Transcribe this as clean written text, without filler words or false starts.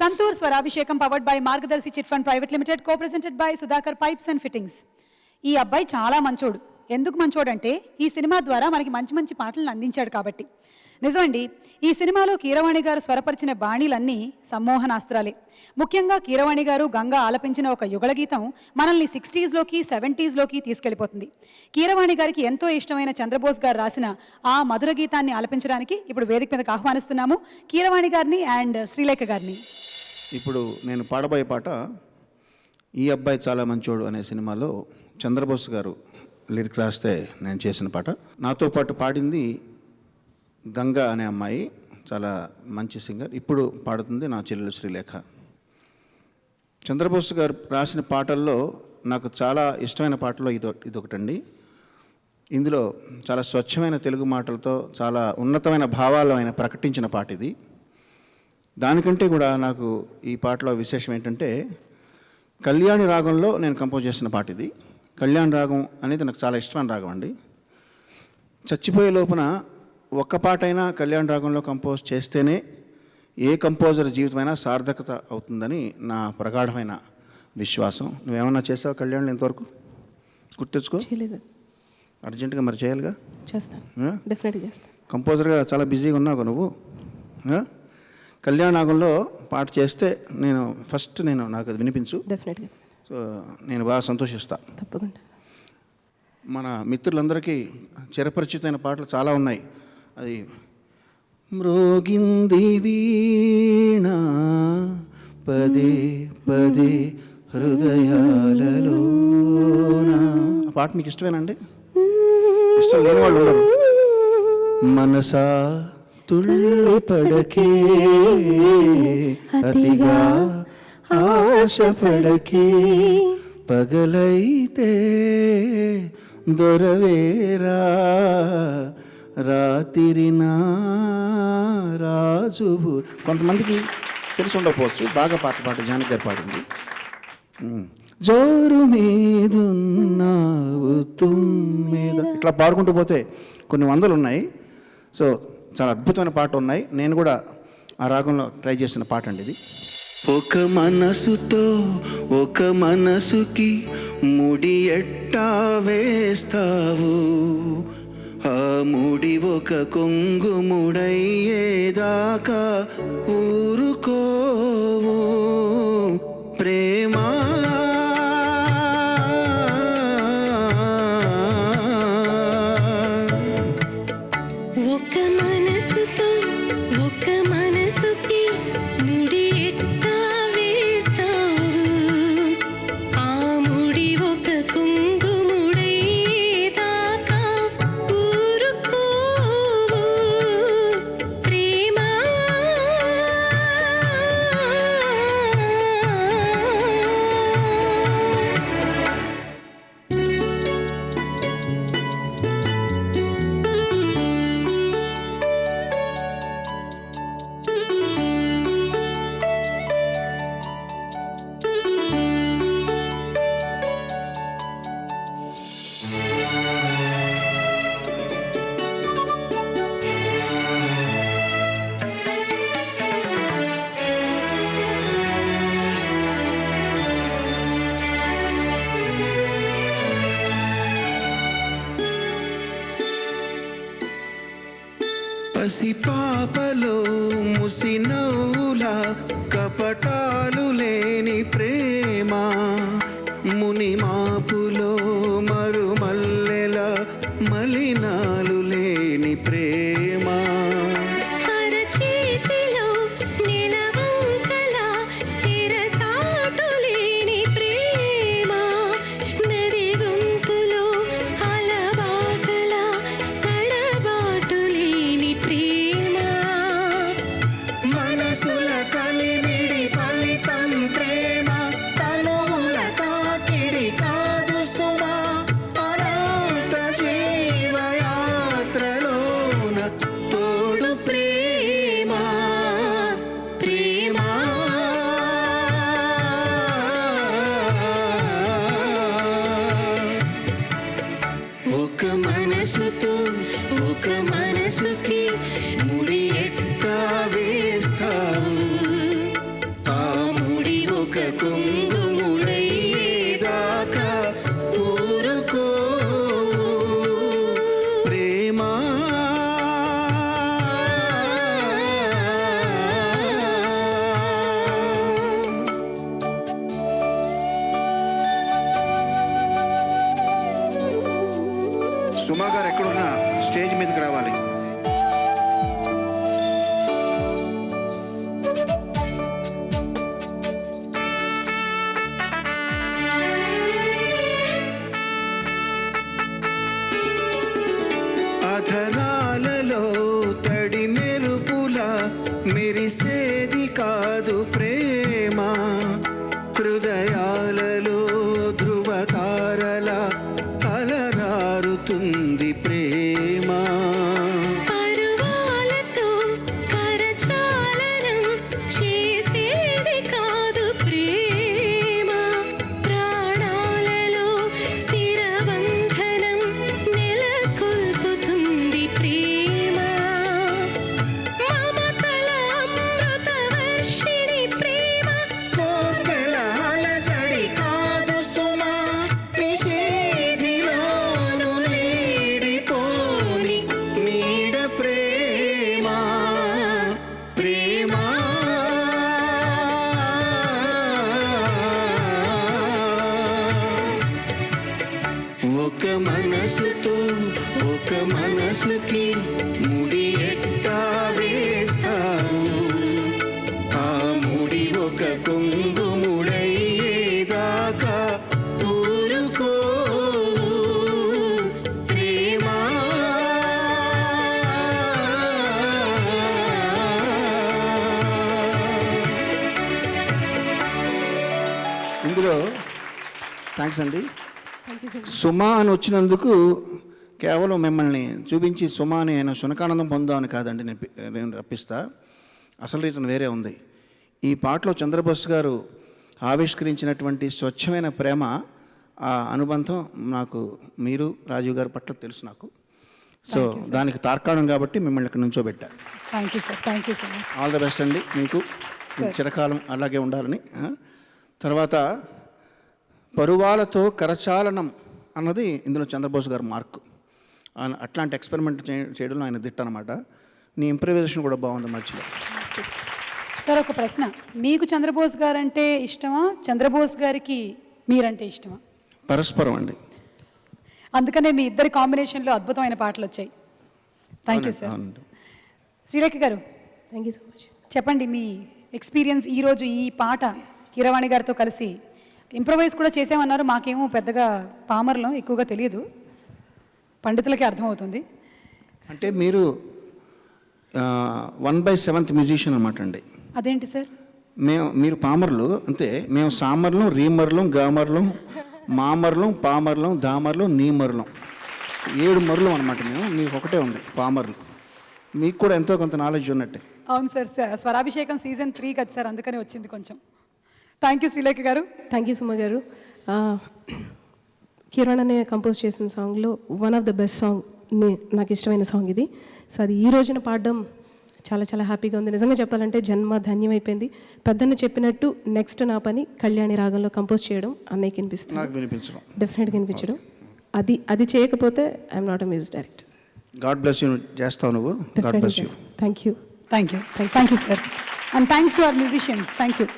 Santur Swarabhishekam powered by Margadarshi Chit Fund Private Limited, co-presented by Sudhakar Pipes and Fittings. ఈ అబ్బాయి చాలా మంచోడు. ఎందుకు మంచోడంటే ఈ సినిమా ద్వారా మనకి మంచి మంచి పాటలను అందించాడు కాబట్టి. నిజమండి, ఈ సినిమాలో కీరవాణి గారు స్వరపరిచిన బాణీలన్నీ సమ్మోహనాస్త్రాలే. ముఖ్యంగా కీరవాణి గారు గంగా ఆలపించిన ఒక యుగళ గీతం మనల్ని 60s లోకి 70s లోకి తీసుకెళ్లిపోతుంది. కీరవాణి గారికి ఎంతో ఇష్టమైన చంద్రబోస్ గారు రాసిన ఆ మధుర గీతాన్ని ఆలపించడానికి ఇప్పుడు వేదిక మీదకి ఆహ్వానిస్తున్నాము కీరవాణి గారిని అండ్ శ్రీలేఖ గారిని. ఇప్పుడు నేను పాడబోయే పాట ఈ అబ్బాయి చాలా మంచోడు అనే సినిమాలో చంద్రబోస్ గారు లిరిక్ రాస్తే నేను చేసిన పాట. నాతో పాటు పాడింది గంగా అనే అమ్మాయి, చాలా మంచి సింగర్. ఇప్పుడు పాడుతుంది నా చెల్లెలు శ్రీలేఖ. చంద్రబోస్ గారు రాసిన పాటల్లో నాకు చాలా ఇష్టమైన పాటలో ఇదొకటండి. ఇందులో చాలా స్వచ్ఛమైన తెలుగు మాటలతో చాలా ఉన్నతమైన భావాలు ఆయన ప్రకటించిన పాట ఇది. దానికంటే కూడా నాకు ఈ పాటలో విశేషం ఏంటంటే కళ్యాణి రాగంలో నేను కంపోజ్ చేసిన పాట ఇది. కళ్యాణి రాగం అనేది నాకు చాలా ఇష్టమైన రాగం అండి. చచ్చిపోయే లోపున ఒక్క పాటైనా కళ్యాణి రాగంలో కంపోజ్ చేస్తేనే ఏ కంపోజర్ జీవితమైనా సార్థకత అవుతుందని నా ప్రగాఢమైన విశ్వాసం. నువ్వేమన్నా చేసావు కళ్యాణ్ ఇంతవరకు? గుర్తెచ్చుకో. అర్జెంటుగా మరి చేయాలిగా. చేస్తాను, డెఫినెట్గా చేస్తాను. కంపోజర్గా చాలా బిజీగా ఉన్నావు నువ్వు. కళ్యాణ రాగంలో పాట చేస్తే నాకు అది వినిపించు. డెఫినెట్గా. సో నేను బాగా సంతోషిస్తా. తప్పకుండా. మన మిత్రులందరికీ చిరపరిచితమైన పాటలు చాలా ఉన్నాయి. అది మ్రోగింది వీణ పదే పదే హృదయాలలో. ఆ పాట మీకు ఇష్టమేనండి? ఇష్టం లేని వాళ్ళు ఉండరు. మనసా తుళ్ళి పడకే అతిగా ఆశపడకే, పగలైతే దొరవేరా రాతిరినా రాజువు. కొంతమందికి తెలిసి ఉండకపోవచ్చు, బాగా పాట జానకి గారు పాడింది. జోరు మీదున్నావు తుమ్మెద, ఇట్లా పాడుకుంటూ పోతే కొన్ని వందలు ఉన్నాయి. సో చాలా అద్భుతమైన పాట ఉన్నాయి. నేను కూడా ఆ రాగంలో ట్రై చేసిన పాట అండి ఇది. ఒక మనసుతో ఒక మనసుకి ముడి ఎట్టా వేస్తావు, ఆ ముడి ఒక కొంగు ముడయ్యేదాకా ఊరుకోవు ప్రేమా. పసిపాపలో ముసినౌలా కపటాలు లేని ప్రేమ, మునిమాపులో మరుమల్లెల మలినాలు లేని ప్రేమ, మనసుల కలివిడి ఒక కుంగుముడయ్యేదాకా ఊరుకో ప్రేమా. ఇందులో థ్యాంక్స్ అండి. Thank you so much. Suma అని వచ్చినందుకు కేవలం మిమ్మల్ని చూపించి సుమా అని ఆయన శునకానందం పొందామని కాదండి నేను రప్పిస్తా. అసలు రీజన్ వేరే ఉంది. ఈ పాటలో చంద్రబోస్ గారు ఆవిష్కరించినటువంటి స్వచ్ఛమైన ప్రేమ, ఆ అనుబంధం నాకు మీరు రాజీవ్ గారి పట్ల తెలుసు నాకు. సో దానికి తార్కాణం కాబట్టి మిమ్మల్ని ఇక్కడ నుంచోబెట్టా. Thank you sir, thank you so much. All the best అండి మీకు, చిరకాలం అలాగే ఉండాలని. తర్వాత పరువాలతో కరచాలనం అన్నది ఇందులో చంద్రబోస్ గారు మార్కు. అట్లాంటి ఎక్స్పెరిమెంట్ చేయడంలో ఆయన దిట్ట అనమాట. నీ ఇంప్రవైజేషన్ కూడా బాగుంది మధ్యలో. సార్ ఒక ప్రశ్న, మీకు చంద్రబోస్ గారు అంటే ఇష్టమా, చంద్రబోస్ గారికి మీరంటే ఇష్టమా? పరస్పరం అండి. అందుకనే మీ ఇద్దరి కాంబినేషన్లో అద్భుతమైన పాటలు వచ్చాయి. Thank you sir. శ్రీలేఖ గారు థ్యాంక్ యూ సో మచ్. చెప్పండి మీ ఎక్స్పీరియన్స్. ఈరోజు ఈ పాట కీరవాణి గారితో కలిసి ఇంప్రవైజ్ కూడా చేసామన్నారు. మాకేమో పెద్దగా పామర్లో ఎక్కువగా తెలియదు, పండితులకే అర్థమవుతుంది. అంటే మీరు 1/7 మ్యూజిషియన్ అనమాట అండి. అదేంటి సార్? మీరు పామర్లు అంతే, మేము సామర్లం, రీమర్లం, గామర్లం, మామర్లం, పామర్లం, దామర్లం, నీమర్లం, 7 మరులు అనమాట. మీకు ఒకటే ఉంది పామర్లు. మీకు కూడా ఎంతో కొంత నాలెడ్జ్ ఉన్నట్టే. అవును సార్, స్వరాభిషేకం సీజన్ 3 కదా సార్, అందుకని వచ్చింది కొంచెం. థ్యాంక్ యూ శ్రీలేఖ గారు. థ్యాంక్ యూ సుమ గారు. కిరణ్ అనే కంపోజ్ చేసిన సాంగ్లో one of the best song, నాకు ఇష్టమైన సాంగ్ ఇది. సో అది ఈ రోజున పాడడం చాలా చాలా హ్యాపీగా ఉంది. నిజంగా చెప్పాలంటే జన్మ ధన్యమైపోయింది. పెద్దన్న చెప్పినట్టు నెక్స్ట్ నా పని కళ్యాణి రాగంలో కంపోజ్ చేయడం, అన్నయ్యకి వినిపిస్తుంది, నాకు వినిపించడం, డెఫినెట్గా వినిపించడం. అది చేయకపోతే I'm not a music director. God bless you. చేస్తావు నువ్వు. God bless you. Thank you. Thank you, thank you sir. And thanks to our musicians. Thank you.